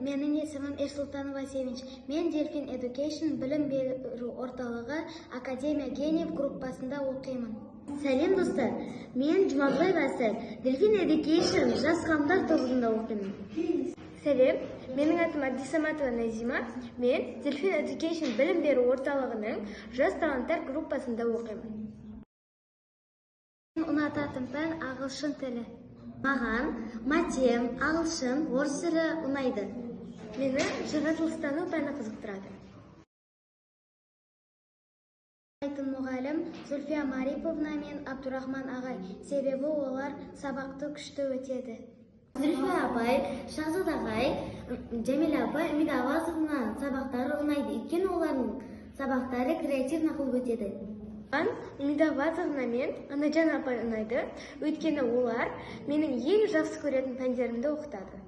Менің есімім Ерсултанова Sevinç. Мен Delfin Education білім беру орталығы Академия Гениев группасында оқимын. Сәлем достар, мен Жұмабай Ғасыр, Delfin Education жас қауымдар тобында оқимын. Сәлем, менің атым Абдисаматова Назима. Мен Delfin Education білім беру орталығының жас таланттар группасында оқимын. Ұнататын пән ағылшын тілі. Маған матем, ағылшын, орыс тілі ұнайды. Мені жаратылыстану пәні қызықтырады. Мұғалім Зульфия Мариповна мен Абдурахман ағай, себебі олар сабақты күшті өтеді. Зульфия апай, Шахзат ағай, Жәмил апай, Үміт Авазовна сабақтары ұнайды. Өйткені олардың сабақтары креативно қылып өтеді. Үміт Авазовна мен Анаджан апай ұнайды. Өйткені олар менің ең жақсы көретін пәндерімді оқытады.